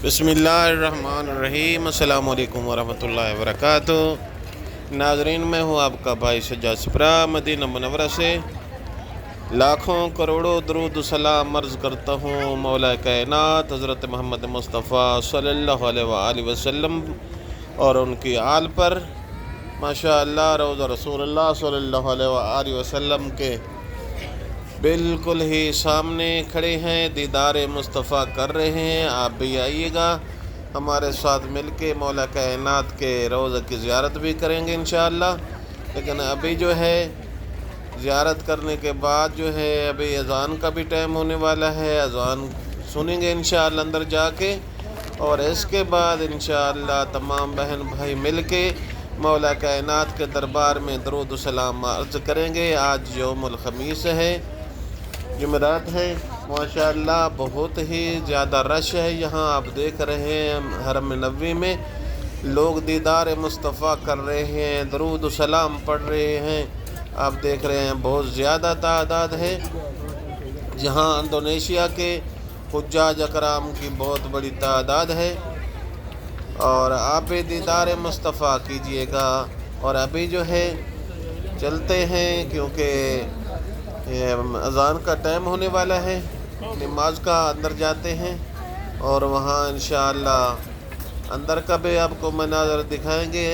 بسم اللہ الرحمن الرحیم۔ السلام علیکم ورحمۃ اللہ وبرکاتہ۔ ناظرین، میں ہوں آپ کا بھائی سجاد سپرا مدینہ منورہ سے لاکھوں کروڑوں درود و سلام عرض کرتا ہوں مولا کائنات حضرت محمد مصطفیٰ صلی اللہ علیہ وآلہ وسلم اور ان کی آل پر۔ ماشاء اللہ، روضہ رسول اللہ صلی اللہ علیہ وآلہ وسلم کے بالکل ہی سامنے کھڑے ہیں، دیدار مصطفیٰ کر رہے ہیں۔ آپ بھی آئیے گا، ہمارے ساتھ مل کے مولا کائنات کے روضہ کی زیارت بھی کریں گے انشاءاللہ۔ لیکن ابھی جو ہے زیارت کرنے کے بعد جو ہے ابھی اذان کا بھی ٹائم ہونے والا ہے، اذان سنیں گے انشاءاللہ اندر جا کے، اور اس کے بعد انشاءاللہ تمام بہن بھائی مل کے مولا کائنات کے دربار میں درود و سلام عرض کریں گے۔ آج یوم الخمیس ہے، جمعرات ہے۔ ماشاءاللہ بہت ہی زیادہ رش ہے یہاں، آپ دیکھ رہے ہیں حرم نبوی میں لوگ دیدار مصطفیٰ کر رہے ہیں، درود و سلام پڑھ رہے ہیں۔ آپ دیکھ رہے ہیں بہت زیادہ تعداد ہے۔ جہاں انڈونیشیا کے حجاج اکرام کی بہت بڑی تعداد ہے، اور آپ بھی دیدار مصطفیٰ کیجئے گا۔ اور ابھی جو ہے چلتے ہیں کیونکہ اذان کا ٹائم ہونے والا ہے، نماز کا اندر جاتے ہیں، اور وہاں انشاءاللہ اندر کا بھی آپ کو مناظر دکھائیں گے۔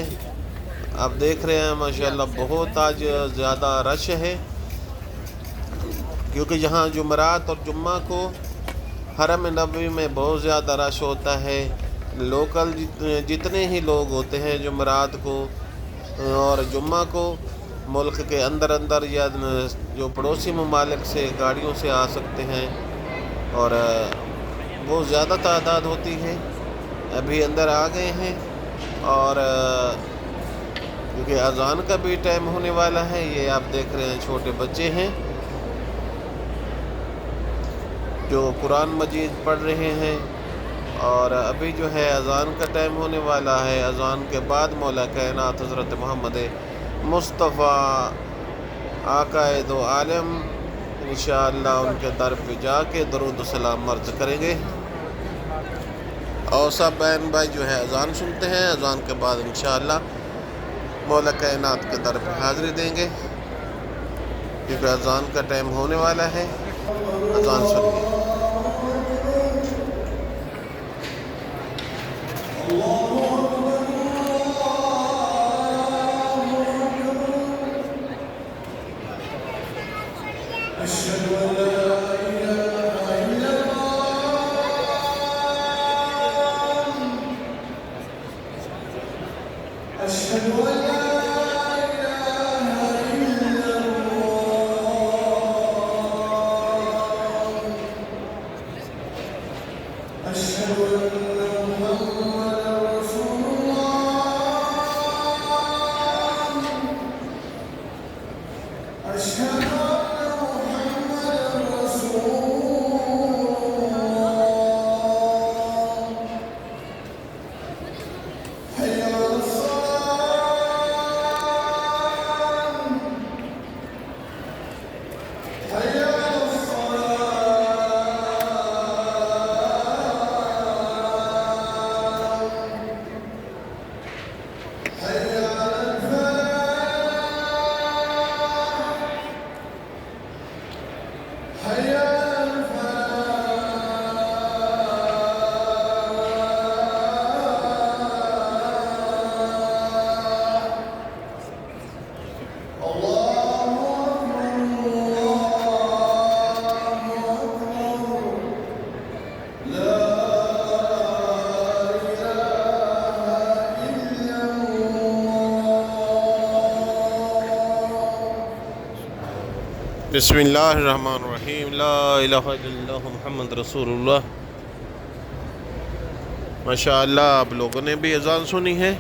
آپ دیکھ رہے ہیں ماشاءاللہ بہت آج زیادہ رش ہے، کیونکہ یہاں جمعرات اور جمعہ کو حرم نبوی میں بہت زیادہ رش ہوتا ہے۔ لوکل جتنے ہی لوگ ہوتے ہیں جمعرات کو اور جمعہ کو، ملک کے اندر یا جو پڑوسی ممالک سے گاڑیوں سے آ سکتے ہیں، اور بہت زیادہ تعداد ہوتی ہے۔ ابھی اندر آ گئے ہیں، اور کیونکہ اذان کا بھی ٹائم ہونے والا ہے۔ یہ آپ دیکھ رہے ہیں چھوٹے بچے ہیں جو قرآن مجید پڑھ رہے ہیں، اور ابھی جو ہے اذان کا ٹائم ہونے والا ہے۔ اذان کے بعد مولا کائنات حضرت محمد مصطفیٰ آقا دو عالم انشاءاللہ ان کے در پہ جا کے درود و سلام عرض کریں گے، اور سب بہن بھائی جو ہے اذان سنتے ہیں۔ اذان کے بعد انشاءاللہ مولا کائنات کے در پہ حاضری دیں گے، کیونکہ اذان کا ٹائم ہونے والا ہے۔ اذان سنیے۔ بسم اللہ الرحمن الرحیم۔ لا الہ الا اللہ محمد رسول اللہ۔ ماشاءاللہ آپ لوگوں نے بھی اذان سنی ہے۔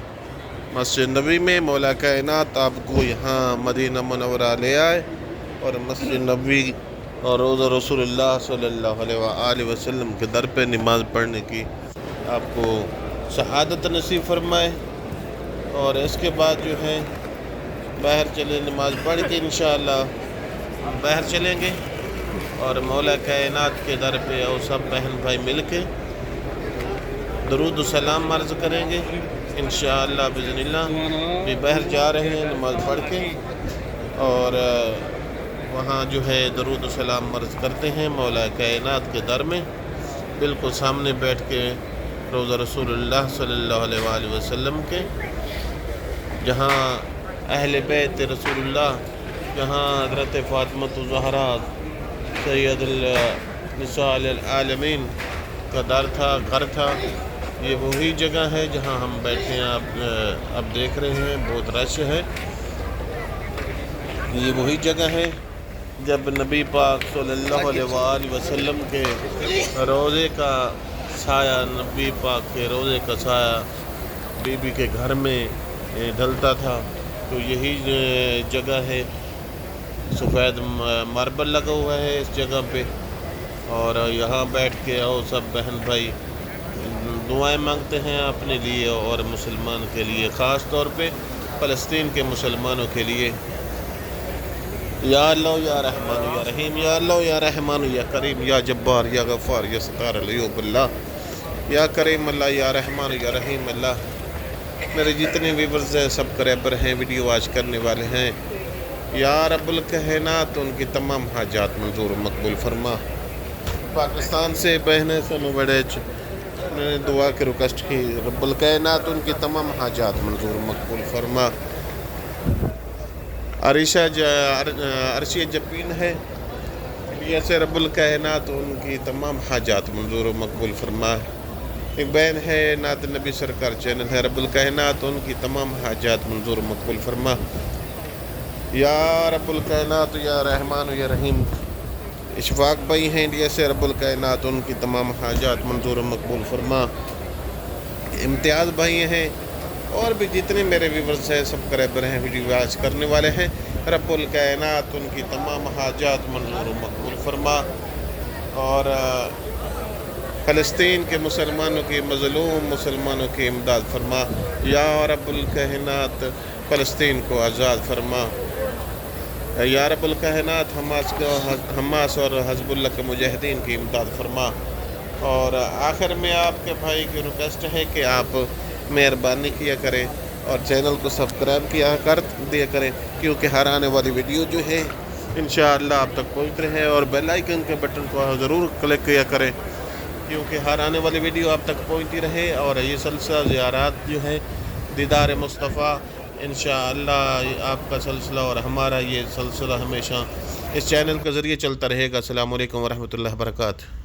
مسجد نبوی میں مولا کائنات آپ کو یہاں مدینہ منورہ لے آئے، اور مسجد نبوی اور روضہ رسول اللہ صلی اللہ علیہ وآلہ وسلم کے در پہ نماز پڑھنے کی آپ کو شہادت نصیب فرمائے۔ اور اس کے بعد جو ہے باہر چلے، نماز پڑھ کے انشاءاللہ باہر چلیں گے، اور مولا کائنات کے در پہ اور سب بہن بھائی مل کے درود و سلام عرض کریں گے انشاءاللہ بإذن اللہ. بھی باہر جا رہے ہیں نماز پڑھ کے، اور وہاں جو ہے درود و سلام عرض کرتے ہیں مولا کائنات کے در میں، بالکل سامنے بیٹھ کے روضہ رسول اللہ صلی اللہ علیہ وآلہ وسلم کے، جہاں اہل بیت رسول اللہ، جہاں حضرت فاطمۃ الزہرا سید النساء العالمین کا در تھا، گھر تھا. یہ وہی جگہ ہے جہاں ہم بیٹھے ہیں. اب دیکھ رہے ہیں بہت رش ہے. یہ وہی جگہ ہے جب نبی پاک صلی اللہ علیہ وآلہ وسلم کے روضے کا سایہ، نبی پاک کے روضے کا سایہ بی بی کے گھر میں ڈلتا تھا. تو یہی جگہ ہے. سفید ماربل لگا ہوا ہے اس جگہ پہ، اور یہاں بیٹھ کے آؤ سب بہن بھائی دعائیں مانگتے ہیں اپنے لیے اور مسلمان کے لیے، خاص طور پہ فلسطین کے مسلمانوں کے لیے. یا اللہ یا رحمان یا رحیم، یا اللہ یا رحمان یا کریم، یا جبار یا غفار یا ستار العیوب اللہ، یا کریم اللہ، یا رحمان یا رحیم اللہ. میرے جتنے ویورز ہیں سب کریبر ہیں، ویڈیو واچ کرنے والے ہیں، یا رب الکائنات ان کی تمام حاجات منظور و مقبول فرما. پاکستان سے بہنیں سے بڑے میں نے دعا کی ریکویسٹ کی، رب الکائنات ان کی تمام حاجات منظور و مقبول فرما. عرشیہ جپین ہے، جیسے رب الکائنات ان کی تمام حاجات منظور و مقبول فرما. ایک بہن ہے نعت نبی سرکار چینل ہے، رب الکائنات ان کی تمام حاجات منظور و مقبول فرما. یا رب الکائنات یا رحمان یا رحیم. اشفاق بھائی ہیں انڈیا سے، رب الکائنات ان کی تمام حاجات منظور و مقبول فرما. امتیاز بھائی ہیں، اور بھی جتنے میرے ویورز ہیں سبسکرائبر ہیں، ویڈیو واچ کرنے والے ہیں، رب الکائنات ان کی تمام حاجات منظور و مقبول فرما. اور فلسطین کے مسلمانوں کی، مظلوم مسلمانوں کی امداد فرما. یا رب الکائنات فلسطین کو آزاد فرما. یا رب الکائنات حماس اور حزب اللہ کے مجاہدین کی امداد فرما. اور آخر میں آپ کے بھائی کی ریکویسٹ ہے کہ آپ مہربانی کیا کریں اور چینل کو سبسکرائب کر دیا کریں، کیونکہ ہر آنے والی ویڈیو جو ہے انشاءاللہ آپ تک پہنچ رہے ہیں. اور بیل آئیکن کے بٹن کو ضرور کلک کیا کریں، کیونکہ ہر آنے والی ویڈیو آپ تک پہنچتی رہے. اور یہ سلسلہ زیارات جو ہے دیدار مصطفیٰ، انشاءاللہ آپ کا سلسلہ اور ہمارا یہ سلسلہ ہمیشہ اس چینل کے ذریعے چلتا رہے گا. السلام علیکم ورحمۃ اللہ وبرکاتہ.